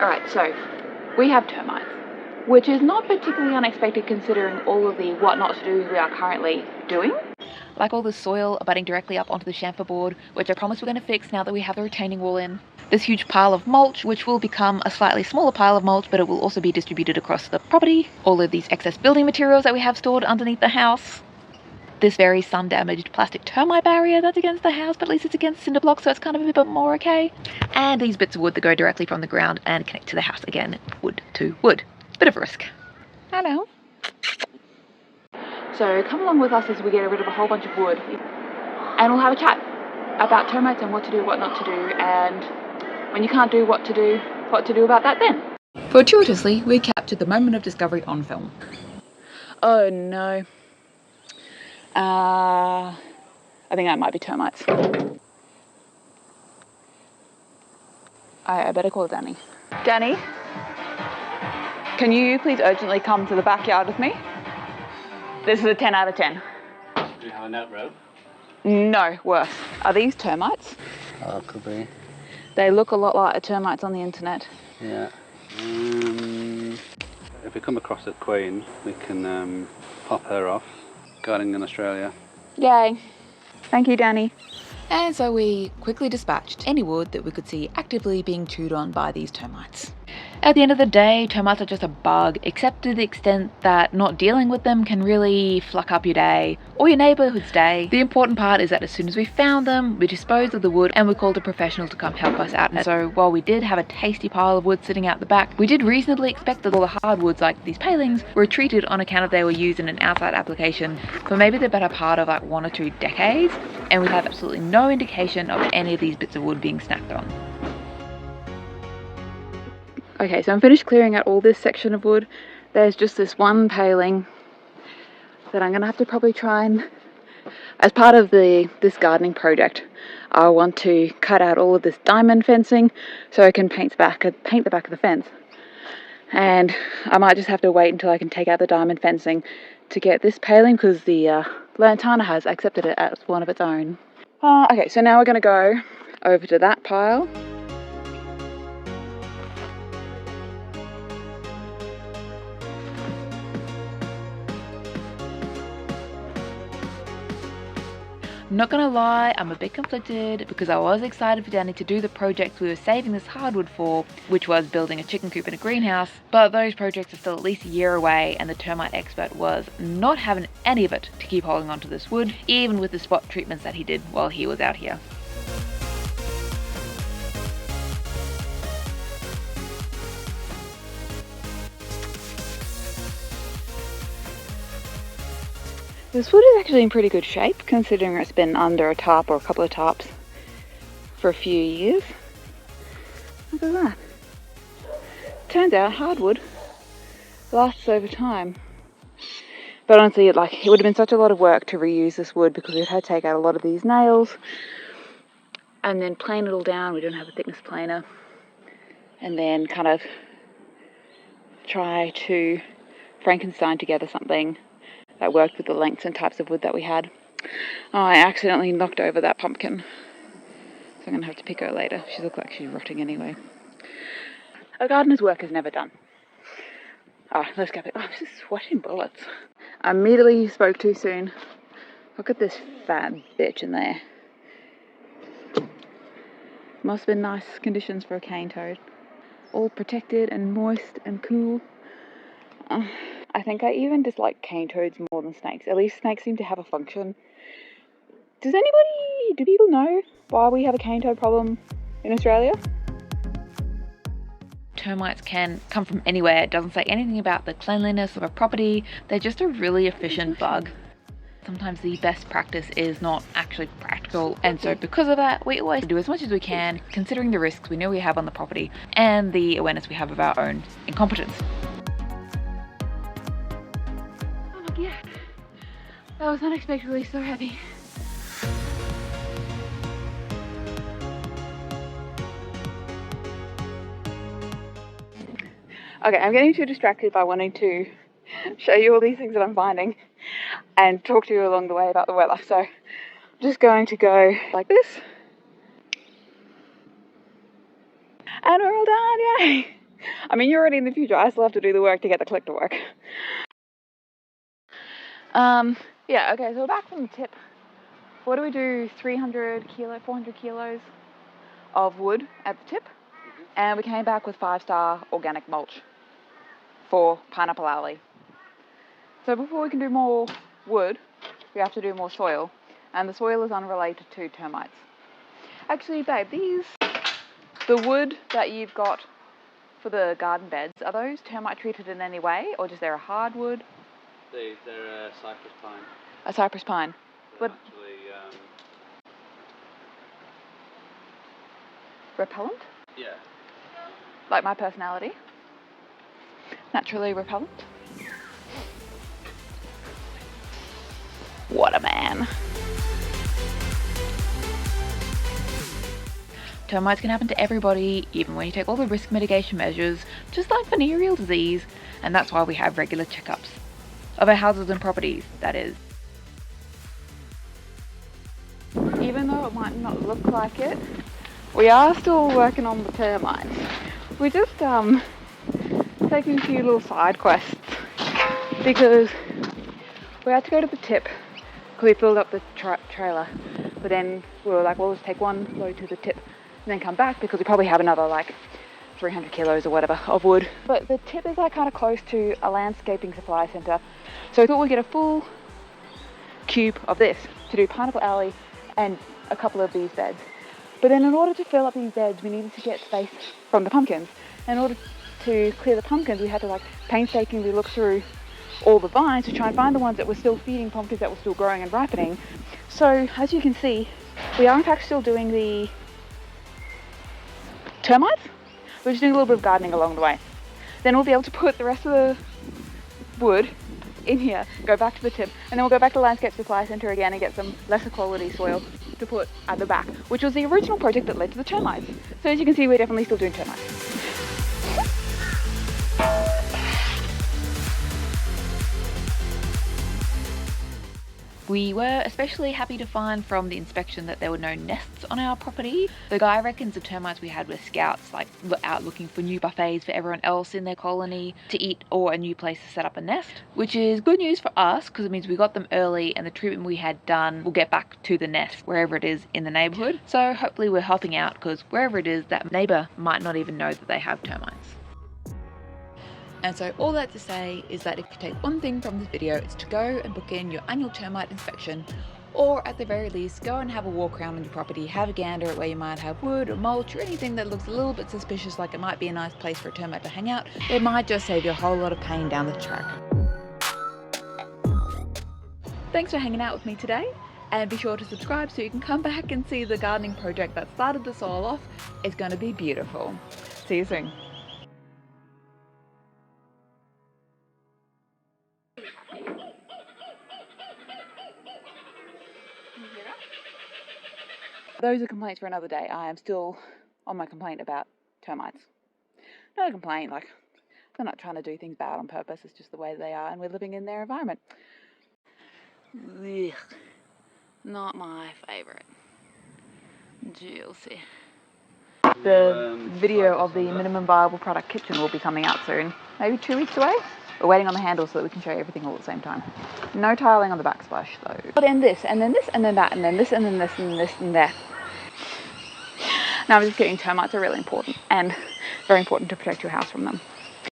Alright, so we have termites, which is not particularly unexpected considering all of the what not to do we are currently doing. Like all the soil abutting directly up onto the chamfer board, which I promise we're going to fix now that we have the retaining wall in. This huge pile of mulch, which will become a slightly smaller pile of mulch, but it will also be distributed across the property. All of these excess building materials that we have stored underneath the house. This very sun-damaged plastic termite barrier that's against the house, but at least it's against cinder blocks, so it's kind of a bit more okay. And these bits of wood that go directly from the ground and connect to the house. Again, wood to wood. Bit of a risk. Hello. So come along with us as we get rid of a whole bunch of wood, and we'll have a chat about termites and what to do, what not to do, and when you can't do what to do about that then. Fortuitously, we captured the moment of discovery on film. Oh no. I think that might be termites. I better call Danny. Danny, can you please urgently come to the backyard with me? This is a 10 out of 10. Do you have a net rope? No, worse. Are these termites? Oh, could be. They look a lot like termites on the internet. Yeah. If we come across a queen, we can pop her off. Gardening in Australia. Yay. Thank you, Danny. And so we quickly dispatched any wood that we could see actively being chewed on by these termites. At the end of the day, termites are just a bug, except to the extent that not dealing with them can really fuck up your day, or your neighbourhood's day. The important part is that as soon as we found them, we disposed of the wood and we called a professional to come help us out. And so while we did have a tasty pile of wood sitting out the back, we did reasonably expect that all the hardwoods like these palings were treated on account of they were used in an outside application for maybe the better part of like 1 or 2 decades, and we have absolutely no indication of any of these bits of wood being snacked on. Okay, so I'm finished clearing out all this section of wood. There's just this one paling that I'm gonna have to probably try and, as part of this gardening project, I want to cut out all of this diamond fencing so I can paint the back of the fence. And I might just have to wait until I can take out the diamond fencing to get this paling, because the Lantana has accepted it as one of its own. Okay, so now we're gonna go over to that pile. Not gonna lie, I'm a bit conflicted because I was excited for Danny to do the project we were saving this hardwood for, which was building a chicken coop in a greenhouse, but those projects are still at least a year away and the termite expert was not having any of it to keep holding on to this wood, even with the spot treatments that he did while he was out here. This wood is actually in pretty good shape considering it's been under a tarp or a couple of tarps for a few years. Look at that. Turns out hardwood lasts over time. But honestly, it would have been such a lot of work to reuse this wood because we've had to take out a lot of these nails and then plane it all down. We don't have a thickness planer. And then kind of try to Frankenstein together something that worked with the lengths and types of wood that we had. Oh, I accidentally knocked over that pumpkin, so I'm going to have to pick her later. She looks like she's rotting anyway. A gardener's work is never done. Oh, let's go. Oh, I'm just sweating bullets. I immediately spoke too soon. Look at this fat bitch in there. Must have been nice conditions for a cane toad. All protected and moist and cool. I think I even dislike cane toads more than snakes. At least snakes seem to have a function. Do people know why we have a cane toad problem in Australia? Termites can come from anywhere. It doesn't say anything about the cleanliness of a property. They're just a really efficient bug. Sometimes the best practice is not actually practical, and so because of that, we always do as much as we can, considering the risks we know we have on the property and the awareness we have of our own incompetence. Yeah, that was unexpectedly so heavy. Okay, I'm getting too distracted by wanting to show you all these things that I'm finding and talk to you along the way about the weather. So I'm just going to go like this. And we're all done, yay! I mean, you're already in the future. I still have to do the work to get the click to work. Yeah, okay, so we're back from the tip. What do we do? 400 kilos of wood at the tip. And we came back with 5-star organic mulch for Pineapple Alley. So before we can do more wood, we have to do more soil. And the soil is unrelated to termites. Actually, babe, the wood that you've got for the garden beds, are those termite treated in any way, or just they're a hardwood? They're a cypress pine. A cypress pine. They're But actually repellent? yeah. Like my personality? Naturally repellent? What a man. Termites can happen to everybody, even when you take all the risk mitigation measures, just like venereal disease, and that's why we have regular checkups. Of our houses and properties, that is. Even though it might not look like it, we are still working on the termites. We're just taking a few little side quests because we had to go to the tip because we filled up the trailer, but then we were like, well, let's take one load to the tip and then come back because we probably have another like 300 kilos or whatever of wood. But the tip is like kind of close to a landscaping supply centre, so we thought we'd get a full cube of this to do Pineapple Alley and a couple of these beds. But then in order to fill up these beds, we needed to get space from the pumpkins. In order to clear the pumpkins, we had to like painstakingly look through all the vines to try and find the ones that were still feeding pumpkins that were still growing and ripening. So as you can see, we are in fact still doing the termites. We're just doing a little bit of gardening along the way. Then we'll be able to put the rest of the wood in here, go back to the tip, and then we'll go back to the landscape supply centre again and get some lesser quality soil to put at the back, which was the original project that led to the termites. So as you can see, we're definitely still doing termites. We were especially happy to find from the inspection that there were no nests on our property. The guy reckons the termites we had were scouts, like out looking for new buffets for everyone else in their colony to eat or a new place to set up a nest, which is good news for us because it means we got them early and the treatment we had done will get back to the nest wherever it is in the neighbourhood. So hopefully we're helping out because wherever it is, that neighbour might not even know that they have termites. And so all that to say is that if you take one thing from this video, it's to go and book in your annual termite inspection, or at the very least go and have a walk around on your property, have a gander at where you might have wood or mulch or anything that looks a little bit suspicious, like it might be a nice place for a termite to hang out. It might just save you a whole lot of pain down the track. Thanks for hanging out with me today, and be sure to subscribe so you can come back and see the gardening project that started this all off. It's going to be beautiful. See you soon. Those are complaints for another day. I am still on my complaint about termites. Not a complaint, like, they're not trying to do things bad on purpose, it's just the way they are and we're living in their environment. Ugh. Not my favourite. Juicy. The video of the minimum viable product kitchen will be coming out soon. Maybe 2 weeks away? We're waiting on the handle so that we can show you everything all at the same time. No tiling on the backsplash though. But then this, and then this, and then that, and then this, and then this, and this, and that. Now I'm just kidding, termites are really important, and very important to protect your house from them.